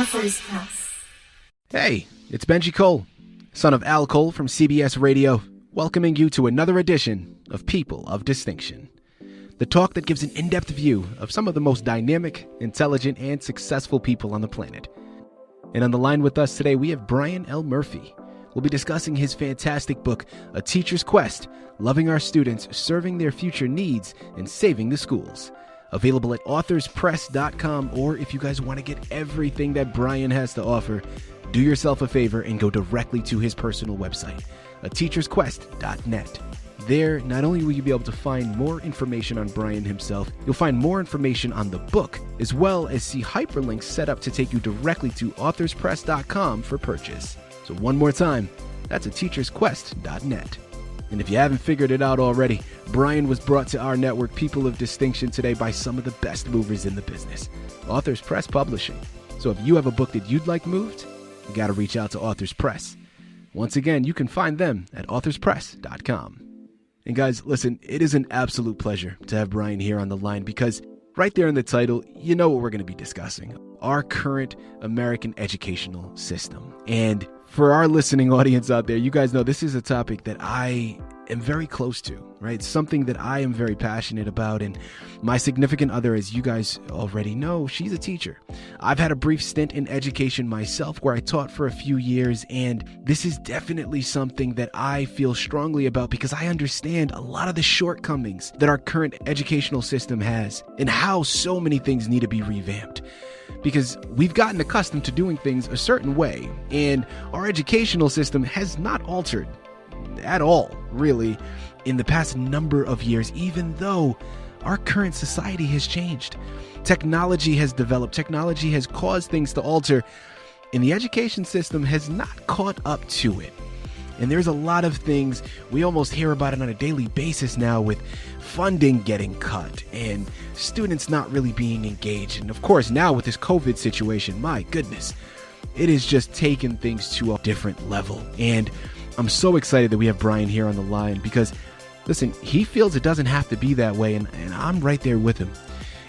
Authors Press. Hey, it's Benji Cole, son of Al Cole from CBS Radio, welcoming you to another edition of People of Distinction, the talk that gives an in-depth view of some of the most dynamic, intelligent, and successful people on the planet. And on the line with us today, we have Brian L. Murphy. We'll be discussing his fantastic book, A Teacher's Quest, Loving Our Students, Serving Their Future Needs, and Saving the Schools. Available at authorspress.com, or if you guys want to get everything that Brian has to offer, do yourself a favor and go directly to his personal website, ateachersquest.net. There, not only will you be able to find more information on Brian himself, you'll find more information on the book, as well as see hyperlinks set up to take you directly to authorspress.com for purchase. So one more time, that's ateachersquest.net. And if you haven't figured it out already, Brian was brought to our network, People of Distinction, today by some of the best movers in the business, Authors Press Publishing. So if you have a book that you'd like moved, you got to reach out to Authors Press. Once again, you can find them at authorspress.com. And guys, listen, it is an absolute pleasure to have Brian here on the line because right there in the title, you know what we're going to be discussing, our current American educational system. And for our listening audience out there, you guys know this is a topic that I am very close to, right? Something that I am very passionate about. And my significant other, as you guys already know, she's a teacher. I've had a brief stint in education myself where I taught for a few years. And this is definitely something that I feel strongly about because I understand a lot of the shortcomings that our current educational system has and how so many things need to be revamped. Because we've gotten accustomed to doing things a certain way, and our educational system has not altered at all, really, in the past number of years, even though our current society has changed. Technology has developed, technology has caused things to alter, and the education system has not caught up to it. And there's a lot of things, we almost hear about it on a daily basis now with funding getting cut and students not really being engaged. And of course, now with this COVID situation, my goodness, it has just taken things to a different level. And I'm so excited that we have Brian here on the line because, listen, he feels it doesn't have to be that way. And I'm right there with him.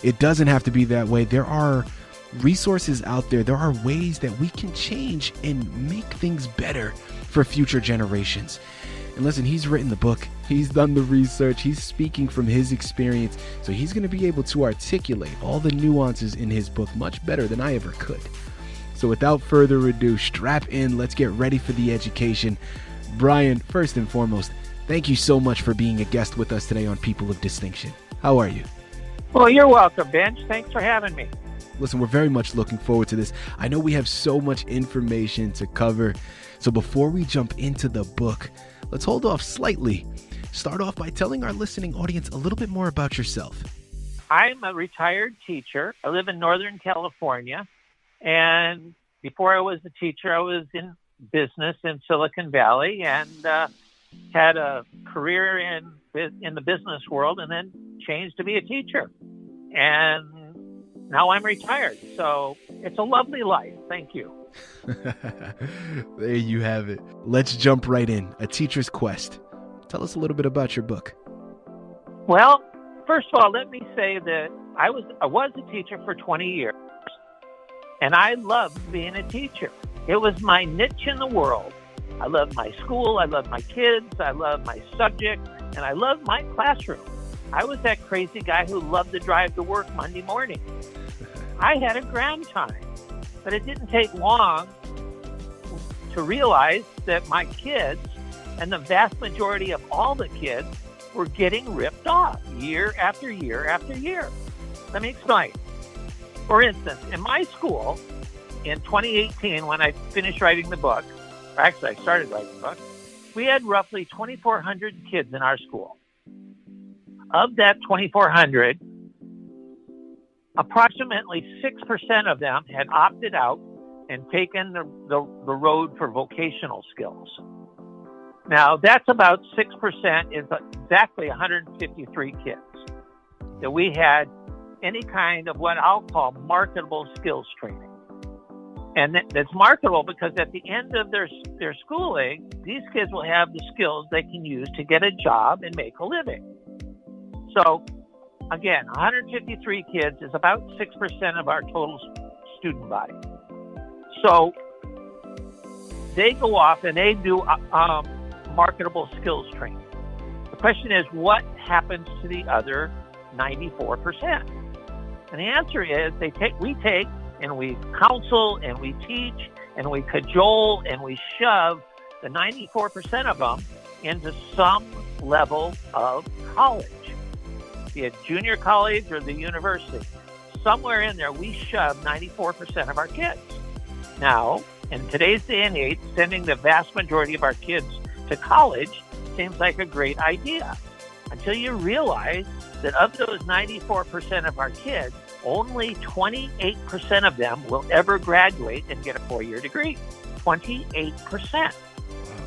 It doesn't have to be that way. There are resources out there. There are ways that we can change and make things better for future generations. And listen, he's written the book, he's done the research, he's speaking from his experience, so he's going to be able to articulate all the nuances in his book much better than I ever could. So without further ado, strap in, let's get ready for the education. Brian, first and foremost, thank you so much for being a guest with us today on People of Distinction. How are you? Well, you're welcome, Benj. Thanks for having me. Listen, we're very much looking forward to this. I know we have so much information to cover. So before we jump into the book, let's hold off slightly. Start off by telling our listening audience a little bit more about yourself. I'm a retired teacher. I live in Northern California. And before I was a teacher, I was in business in Silicon Valley and had a career in the business world and then changed to be a teacher. And now I'm retired. So it's a lovely life. Thank you. There you have it. Let's jump right in. A Teacher's Quest. Tell us a little bit about your book. Well, first of all, let me say that I was a teacher for 20 years, and I loved being a teacher. It was my niche in the world. I loved my school, I loved my kids, I loved my subject, and I loved my classroom. I was that crazy guy who loved to drive to work Monday morning. I had a grand time. But it didn't take long to realize that my kids and the vast majority of all the kids were getting ripped off year after year after year. Let me explain. For instance, in my school, in 2018, when I finished writing the book, or actually I started writing the book, we had roughly 2,400 kids in our school. Of that 2,400, approximately 6% of them had opted out and taken the road for vocational skills. Now, that's about 6% is exactly 153 kids that we had any kind of what I'll call marketable skills training. And that's marketable because at the end of their schooling, these kids will have the skills they can use to get a job and make a living. So, again, 153 kids is about 6% of our total student body. So they go off and they do marketable skills training. The question is, what happens to the other 94%? And the answer is we take and we counsel and we teach and we cajole and we shove the 94% of them into some level of college, be it junior college or the university. Somewhere in there, we shove 94% of our kids. Now, in today's day and age, sending the vast majority of our kids to college seems like a great idea, until you realize that of those 94% of our kids, only 28% of them will ever graduate and get a 4-year degree. 28%.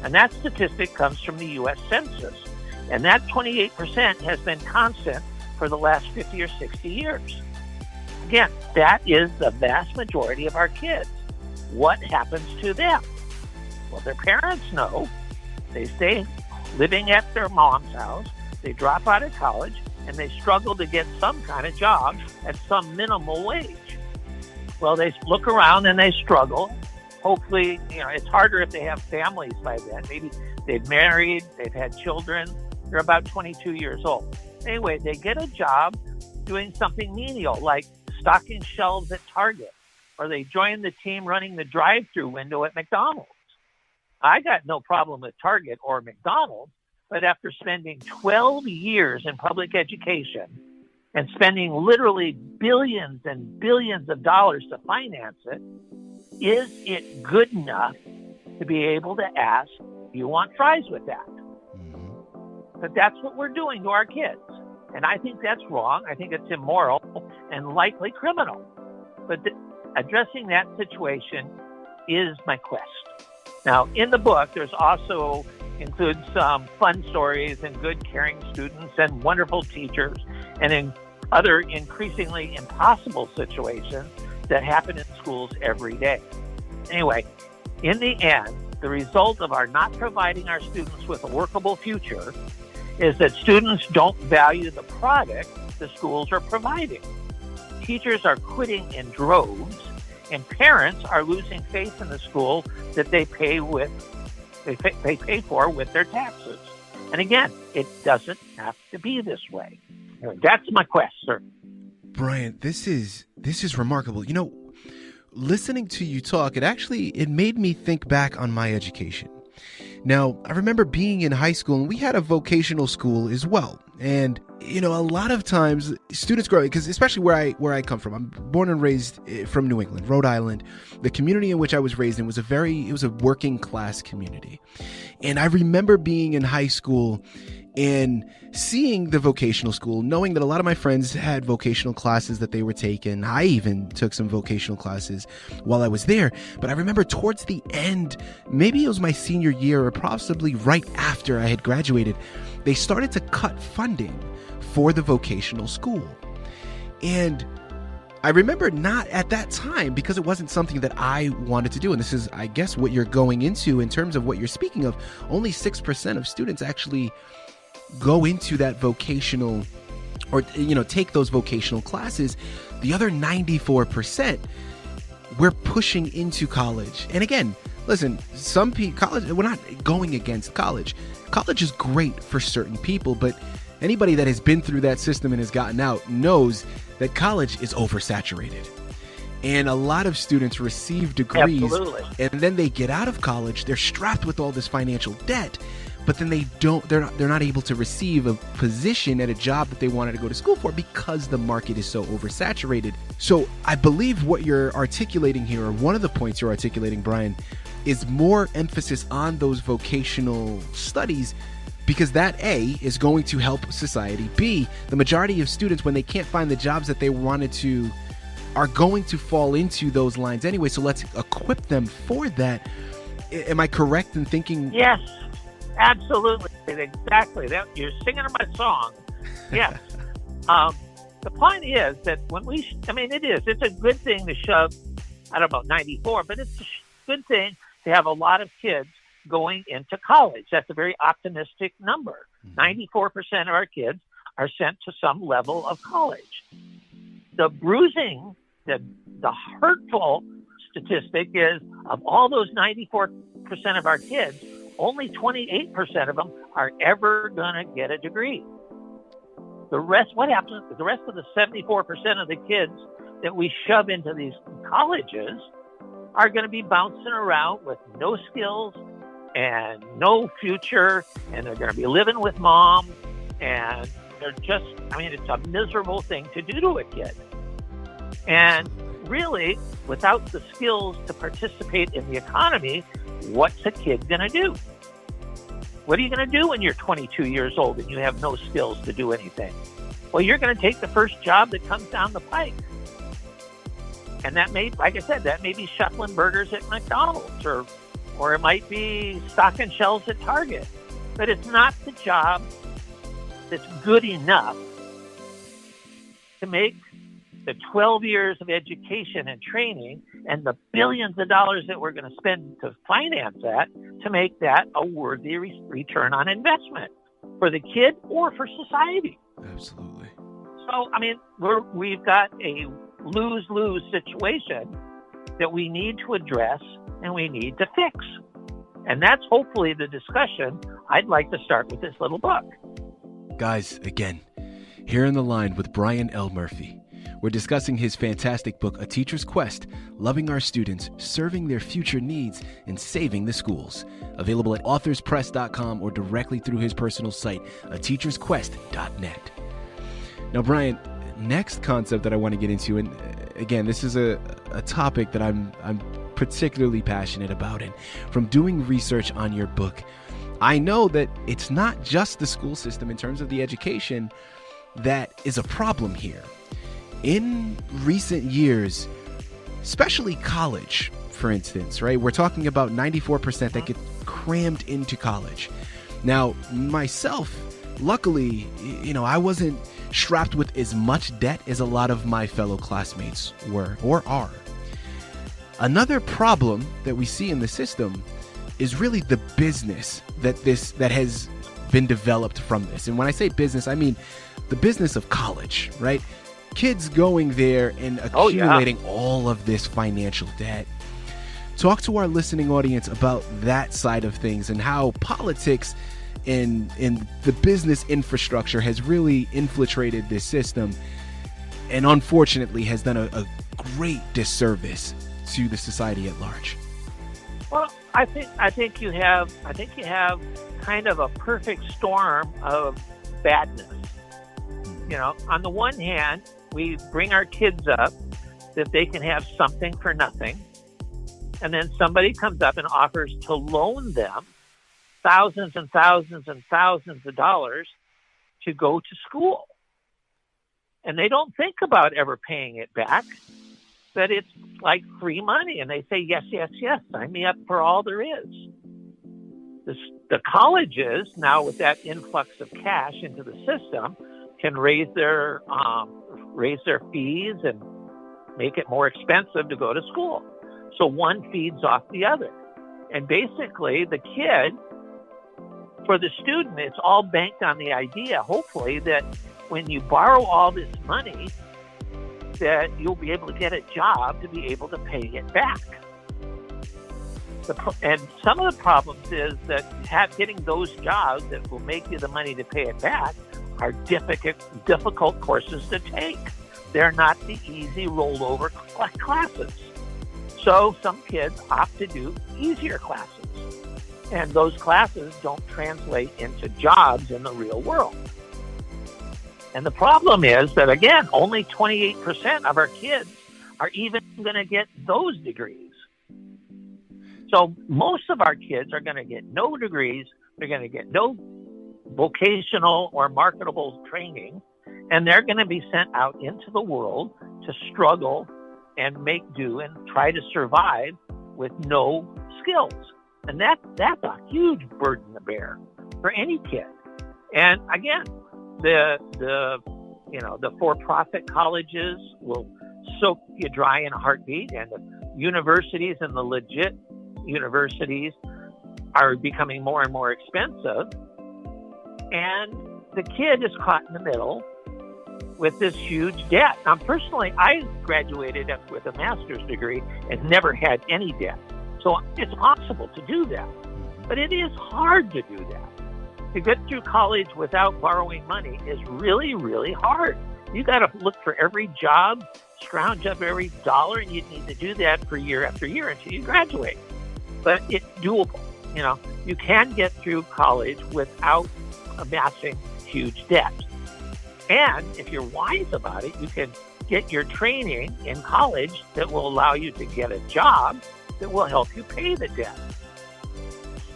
And that statistic comes from the U.S. Census. And that 28% has been constant for the last 50 or 60 years. Again, that is the vast majority of our kids. What happens to them? Well, their parents know. They stay living at their mom's house. They drop out of college, and they struggle to get some kind of job at some minimal wage. Well, they look around and they struggle. Hopefully, it's harder if they have families by then. Maybe they've married, they've had children. They're about 22 years old. Anyway, they get a job doing something menial, like stocking shelves at Target, or they join the team running the drive-through window at McDonald's. I got no problem with Target or McDonald's, but after spending 12 years in public education and spending literally billions and billions of dollars to finance it, is it good enough to be able to ask, do you want fries with that? But that's what we're doing to our kids. And I think that's wrong. I think it's immoral and likely criminal. But addressing that situation is my quest. Now, in the book, there's also includes some fun stories and good, caring students and wonderful teachers, and in other increasingly impossible situations that happen in schools every day. Anyway, in the end, the result of our not providing our students with a workable future is that students don't value the product the schools are providing. Teachers are quitting in droves, and parents are losing faith in the school that they pay for with their taxes. And again, it doesn't have to be this way. That's my quest, sir. Brian, this is remarkable. Listening to you talk, it made me think back on my education. Now, I remember being in high school, and we had a vocational school as well. And, a lot of times students grow, because especially where I come from, I'm born and raised from New England, Rhode Island. The community in which I was raised in was a working class community. And I remember being in high school and seeing the vocational school, knowing that a lot of my friends had vocational classes that they were taking. I even took some vocational classes while I was there. But I remember towards the end, maybe it was my senior year or possibly right after I had graduated, they started to cut funding for the vocational school. And I remember not at that time, because it wasn't something that I wanted to do. And this is, I guess, what you're going into in terms of what you're speaking of. Only 6% of students actually go into that vocational or, take those vocational classes. The other 94%, we're pushing into college. And again, listen, some people, college, we're not going against college. College is great for certain people, but anybody that has been through that system and has gotten out knows that college is oversaturated. And a lot of students receive degrees. Absolutely. And then they get out of college, they're strapped with all this financial debt, but then they're not able to receive a position at a job that they wanted to go to school for because the market is so oversaturated. So I believe what you're articulating here, or one of the points you're articulating, Brian, is more emphasis on those vocational studies, because that A, is going to help society. B, the majority of students, when they can't find the jobs that they wanted to, are going to fall into those lines anyway. So let's equip them for that. Am I correct in thinking? Yes, absolutely. Exactly. You're singing my song. Yes. The point is that it's a good thing to shove, I don't know, 94, but it's a good thing to have a lot of kids going into college. That's a very optimistic number. 94% of our kids are sent to some level of college. The bruising, the hurtful statistic is of all those 94% of our kids, only 28% of them are ever going to get a degree. The rest, what happens? The rest of the 74% of the kids that we shove into these colleges are going to be bouncing around with no skills and no future, and they're going to be living with mom, and they're just, it's a miserable thing to do to a kid. And really, without the skills to participate in the economy, what's a kid going to do? What are you going to do when you're 22 years old and you have no skills to do anything? Well, you're going to take the first job that comes down the pike. And that may, like I said, that may be shuffling burgers at McDonald's, or it might be stocking shelves at Target. But it's not the job that's good enough to make the 12 years of education and training and the billions of dollars that we're going to spend to finance that, to make that a worthy return on investment for the kid or for society. Absolutely. So, we've got a lose-lose situation that we need to address and we need to fix. And that's hopefully the discussion I'd like to start with this little book. Guys, again, here in the line with Brian L. Murphy. We're discussing his fantastic book, A Teacher's Quest, Loving Our Students, Serving Their Future Needs, and Saving the Schools. Available at authorspress.com or directly through his personal site, ateachersquest.net. Now, Brian, next concept that I want to get into, and again, this is a topic that I'm particularly passionate about, and from doing research on your book, I know that it's not just the school system in terms of the education that is a problem here. In recent years, especially college, for instance, right? We're talking about 94% that get crammed into college. Now, myself, luckily, I wasn't strapped with as much debt as a lot of my fellow classmates were or are. Another problem that we see in the system is really the business that has been developed from this. And when I say business, I mean the business of college, right? Kids going there and accumulating all of this financial debt. Talk to our listening audience about that side of things and how politics and the business infrastructure has really infiltrated this system and unfortunately has done a great disservice to the society at large. Well, I think you have kind of a perfect storm of badness. On the one hand, we bring our kids up that they can have something for nothing, and then somebody comes up and offers to loan them thousands and thousands and thousands of dollars to go to school. And they don't think about ever paying it back, that it's like free money. And they say, yes, yes, yes, sign me up for all there is. The colleges, now with that influx of cash into the system, can raise their fees and make it more expensive to go to school. So one feeds off the other. And basically, the kid, for the student, it's all banked on the idea, hopefully, that when you borrow all this money, that you'll be able to get a job to be able to pay it back. And some of the problems is that getting those jobs that will make you the money to pay it back are difficult courses to take. They're not the easy rollover classes. So some kids opt to do easier classes. And those classes don't translate into jobs in the real world. And the problem is that, again, only 28% of our kids are even going to get those degrees. So most of our kids are going to get no degrees. They're going to get no vocational or marketable training. And they're going to be sent out into the world to struggle and make do and try to survive with no skills. And that's a huge burden to bear for any kid. And again, the for-profit colleges will soak you dry in a heartbeat, and the universities and the legit universities are becoming more and more expensive. And the kid is caught in the middle with this huge debt. Now, personally, I graduated with a master's degree and never had any debt. So it's possible to do that. But it is hard to do that. To get through college without borrowing money is really, really hard. You got to look for every job, scrounge up every dollar, and you need to do that for year after year until you graduate. But it's doable. You know, you can get through college without amassing huge debt. And if you're wise about it, you can get your training in college that will allow you to get a job that will help you pay the debt.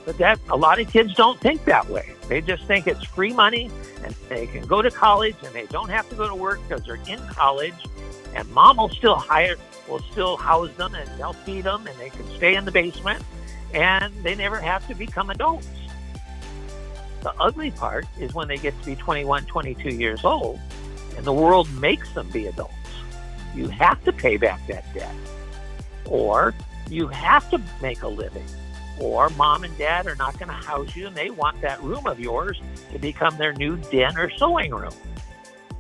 But that a lot of kids don't think that way. They just think it's free money and they can go to college and they don't have to go to work because they're in college, and mom will still house them and they'll feed them, and they can stay in the basement and they never have to become adults. The ugly part is when they get to be 21, 22 years old and the world makes them be adults. You have to pay back that debt, or you have to make a living, or mom and dad are not going to house you and they want that room of yours to become their new den or sewing room.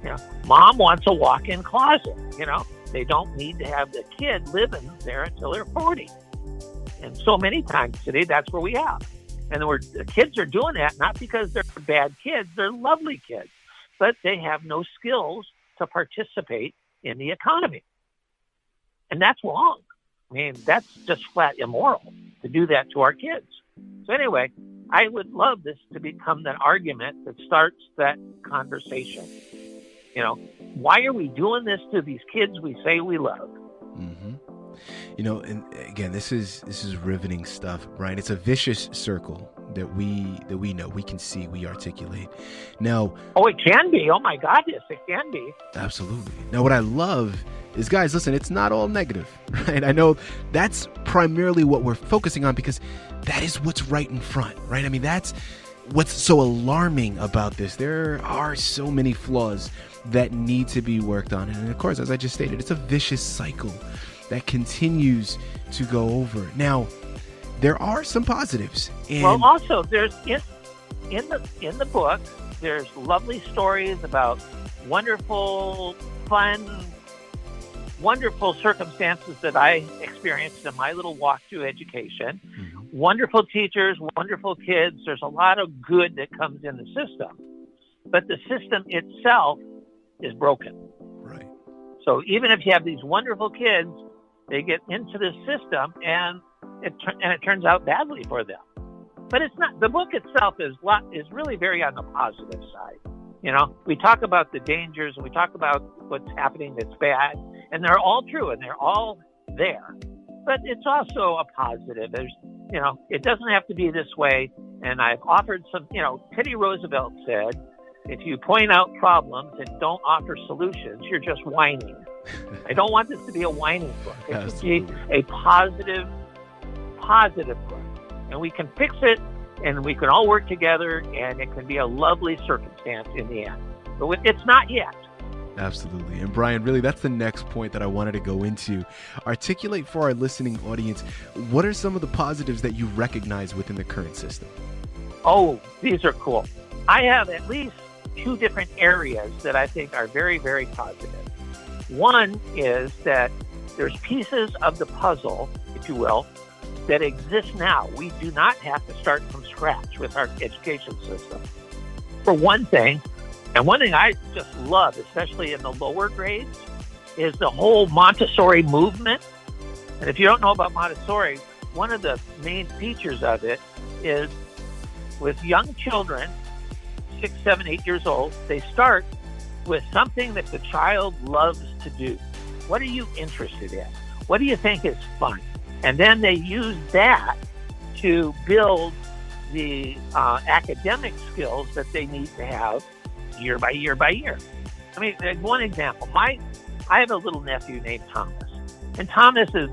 You know, mom wants a walk-in closet. You know, they don't need to have the kid living there until they're 40. And so many times today, that's where we have. And the kids are doing that not because they're bad kids, they're lovely kids, but they have no skills to participate in the economy. And that's wrong. I mean, that's just flat immoral to do that to our kids. So anyway, I would love this to become the argument that starts that conversation. You know, why are we doing this to these kids we say we love? Mm-hmm. You know, and again, this is riveting stuff, Brian. It's a vicious circle that we know, we can see, we articulate. Now, it can be. Oh my God, yes, it can be. Absolutely. Now, what I love is, guys, listen, it's not all negative, right? I know that's primarily what we're focusing on because that is what's right in front, right? I mean, that's what's so alarming about this. There are so many flaws that need to be worked on. And of course, as I just stated, it's a vicious cycle that continues to go over. Now, there are some positives. And well, also, there's in the book, there's lovely stories about wonderful, fun, wonderful circumstances that I experienced in my little walk through education. Mm-hmm. Wonderful teachers, wonderful kids. There's a lot of good that comes in the system, but the system itself is broken. Right. So even if you have these wonderful kids, they get into the system and it turns out badly for them. But it's not. The book itself is really very on the positive side. You know, we talk about the dangers and we talk about what's happening that's bad, and they're all true and they're all there. But it's also a positive. There's, you know, it doesn't have to be this way. And I've offered some, you know, Teddy Roosevelt said, if you point out problems and don't offer solutions, you're just whining. I don't want this to be a whining book. It should be a positive book. And we can fix it, and we can all work together, and it can be a lovely circumstance in the end. But it's not yet. Absolutely. And Brian, really, that's the next point that I wanted to go into. Articulate for our listening audience, what are some of the positives that you recognize within the current system? Oh, these are cool. I have at least two different areas that I think are very, very positive. One is that there's pieces of the puzzle, if you will, that exist now. We do not have to start from scratch with our education system. For one thing, and one thing I just love, especially in the lower grades, is the whole Montessori movement. And if you don't know about Montessori, one of the main features of it is with young children, 6, 7, 8 years old, they start with something that the child loves to do. What are you interested in? What do you think is fun? And then they use that to build the academic skills that they need to have year by year by year. I mean, one example, I have a little nephew named Thomas. And Thomas is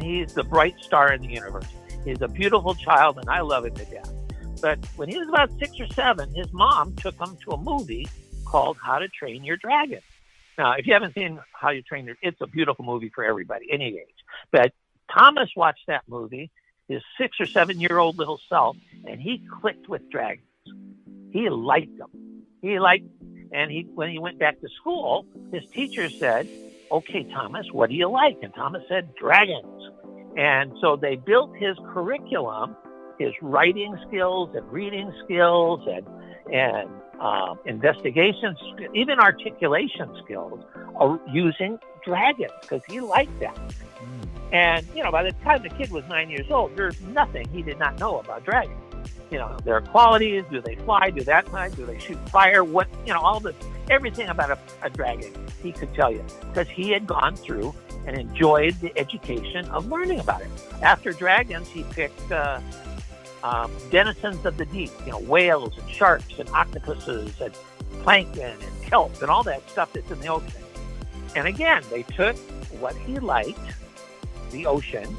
he's the bright star in the universe. He's a beautiful child, and I love him to death. But when he was about 6 or 7, his mom took him to a movie called How to Train Your Dragon. Now, if you haven't seen How to Train Your, it's a beautiful movie for everybody, any age. But Thomas watched that movie, his 6 or 7-year-old little self, and he clicked with dragons. He liked them. And when he went back to school, his teacher said, "Okay, Thomas, what do you like?" And Thomas said, "Dragons." And so they built his curriculum, his writing skills and reading skills and investigation, even articulation skills, using dragons, because he liked that. And, by the time the kid was 9 years old, there's nothing he did not know about dragons. Their qualities, do they fly, do that kind, do they shoot fire, what, all this, everything about a dragon he could tell you, because he had gone through and enjoyed the education of learning about it. After dragons, he picked denizens of the deep, whales and sharks and octopuses and plankton and kelp and all that stuff that's in the ocean. And again, they took what he liked, the ocean,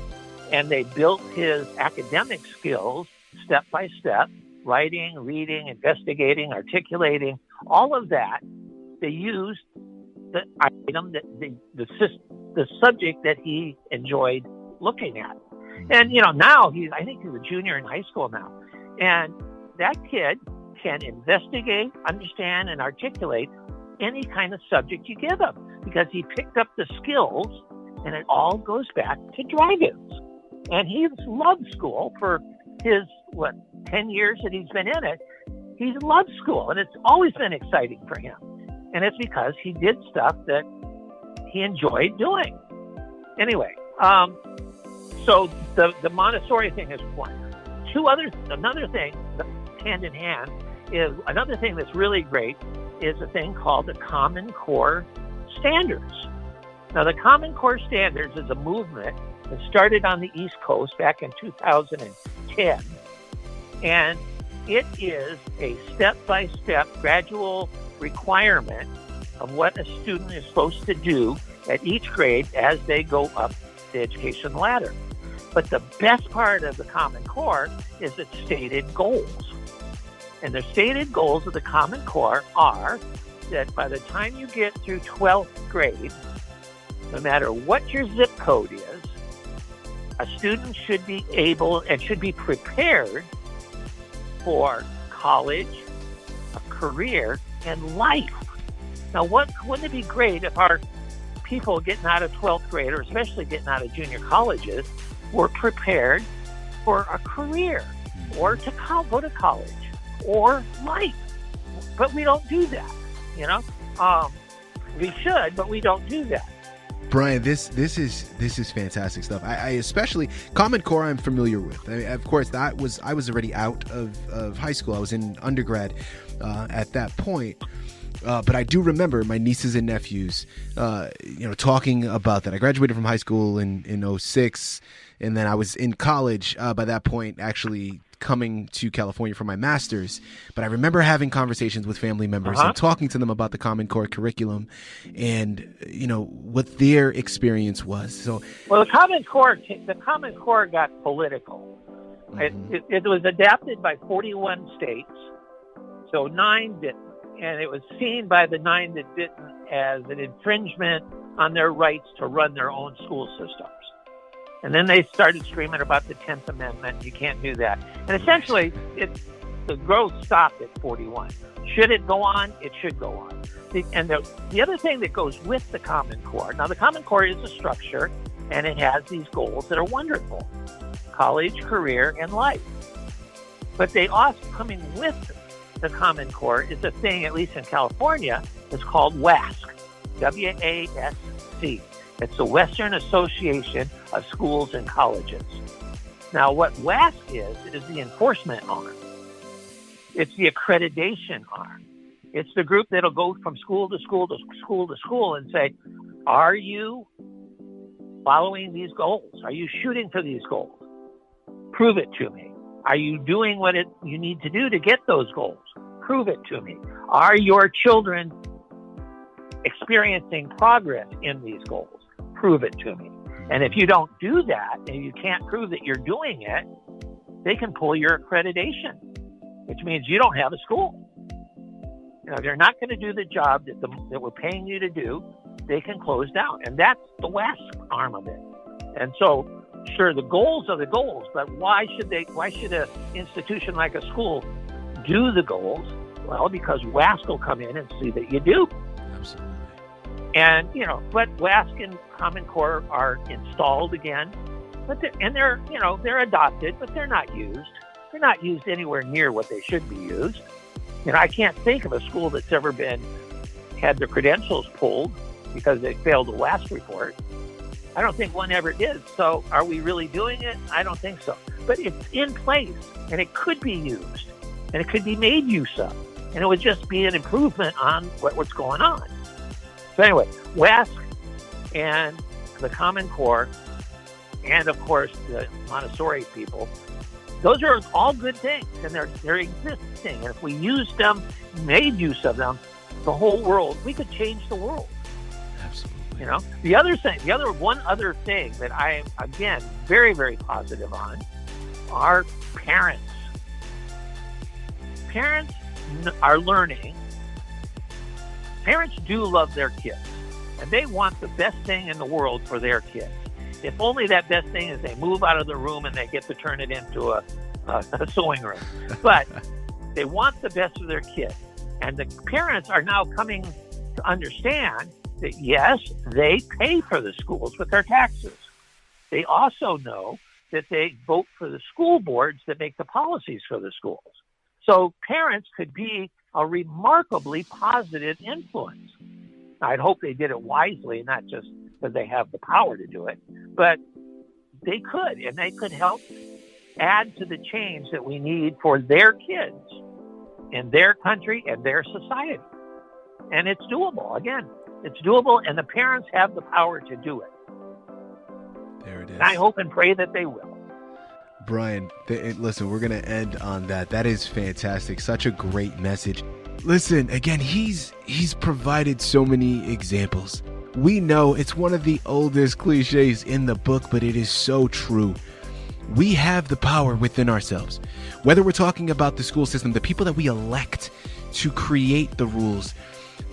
and they built his academic skills step by step, writing, reading, investigating, articulating, all of that. They used the item that the subject that he enjoyed looking at. And, now I think he's a junior in high school now. And that kid can investigate, understand, and articulate any kind of subject you give him, because he picked up the skills, and it all goes back to dragons. And he's loved school for his, 10 years that he's been in it. He's loved school, and it's always been exciting for him. And it's because he did stuff that he enjoyed doing. Anyway, so the Montessori thing is one. Another thing, hand in hand, is another thing that's really great is a thing called the Common Core Standards. Now, the Common Core Standards is a movement that started on the East Coast back in 2010. And it is a step-by-step gradual requirement of what a student is supposed to do at each grade as they go up the education ladder. But the best part of the Common Core is its stated goals. And the stated goals of the Common Core are that by the time you get through 12th grade, no matter what your zip code is, a student should be able and should be prepared for college, a career, and life. Now, wouldn't it be great if our people getting out of 12th grade, or especially getting out of junior colleges, were prepared for a career or to go to college or life? But we don't do that, We should, but we don't do that. Brian, this is fantastic stuff. I especially Common Core I'm familiar with. Of course, I was already out of high school. I was in undergrad at that point. But I do remember my nieces and nephews, talking about that. I graduated from high school in 2006, and then I was in college by that point, actually coming to California for my master's. But I remember having conversations with family members and talking to them about the Common Core curriculum and, what their experience was. So, well, the Common Core got political. Mm-hmm. It was adapted by 41 states, so 9 didn't. And it was seen by the 9 that didn't as an infringement on their rights to run their own school systems. And then they started screaming about the 10th Amendment. You can't do that. And essentially, the growth stopped at 41. Should it go on? It should go on. And the other thing that goes with the Common Core, now the Common Core is a structure, and it has these goals that are wonderful: college, career, and life. But they also, coming with the Common Core, is a thing, at least in California, it's called WASC, W-A-S-C. It's the Western Association of Schools and Colleges. Now, what WASC is the enforcement arm. It's the accreditation arm. It's the group that'll go from school to school to school to school and say, are you following these goals? Are you shooting for these goals? Prove it to me. Are you doing what you need to do to get those goals? Prove it to me. Are your children experiencing progress in these goals? Prove it to me. And if you don't do that, and you can't prove that you're doing it, they can pull your accreditation, which means you don't have a school. They're not going to do the job that we're paying you to do. They can close down. And that's the WASC arm of it. And so, sure, the goals are the goals, but why should an institution like a school do the goals Well, because WASC will come in and see that you do. Absolutely. And, but WASC and Common Core are installed again, they're adopted, but they're not used. They're not used anywhere near what they should be used. I can't think of a school that's ever had their credentials pulled because they failed a WASC report. I don't think one ever did. So are we really doing it? I don't think so. But it's in place, and it could be used, and it could be made use of, and it would just be an improvement on what's going on. So anyway, WASC and the Common Core, and of course the Montessori people, those are all good things, and they're existing. And if we used them, made use of them, the whole world, we could change the world. Absolutely. One other thing that I am, again, very, very positive on are parents. Parents are learning. Parents do love their kids, and they want the best thing in the world for their kids. If only that best thing is they move out of the room and they get to turn it into a sewing room. But they want the best for their kids. And the parents are now coming to understand that, yes, they pay for the schools with their taxes. They also know that they vote for the school boards that make the policies for the schools. So parents could be a remarkably positive influence. I'd hope they did it wisely, not just because they have the power to do it, but they could, and they could help add to the change that we need for their kids in their country and their society. And it's doable. Again, it's doable, and the parents have the power to do it. There it is. And I hope and pray that they will. Brian, listen, we're going to end on that. That is fantastic. Such a great message. Listen, again, he's provided so many examples. We know it's one of the oldest cliches in the book, but it is so true. We have the power within ourselves. Whether we're talking about the school system, the people that we elect to create the rules,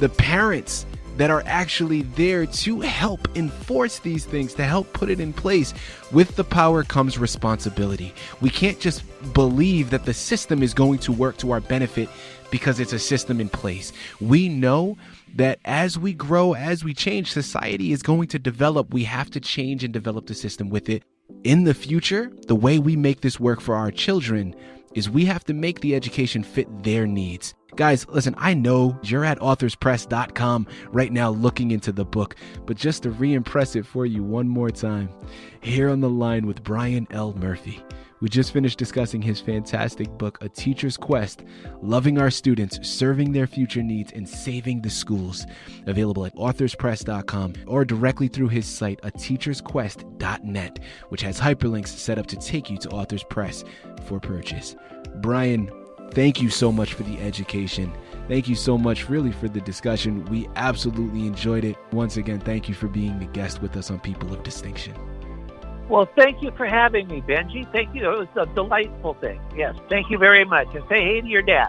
the parents that are actually there to help enforce these things, to help put it in place. With the power comes responsibility. We can't just believe that the system is going to work to our benefit because it's a system in place. We know that as we grow, as we change, society is going to develop. We have to change and develop the system with it. In the future, the way we make this work for our children is we have to make the education fit their needs. Guys, listen, I know you're at authorspress.com right now looking into the book, but just to re-impress it for you one more time, here on the line with Brian L. Murphy. We just finished discussing his fantastic book, A Teacher's Quest, Loving Our Students, Serving Their Future Needs, and Saving the Schools. Available at authorspress.com or directly through his site, ateachersquest.net, which has hyperlinks set up to take you to Authors Press for purchase. Brian, thank you so much for the education. Thank you so much, really, for the discussion. We absolutely enjoyed it. Once again, thank you for being the guest with us on People of Distinction. Well, thank you for having me, Benji. Thank you. It was a delightful thing. Yes, thank you very much. And say hey to your dad.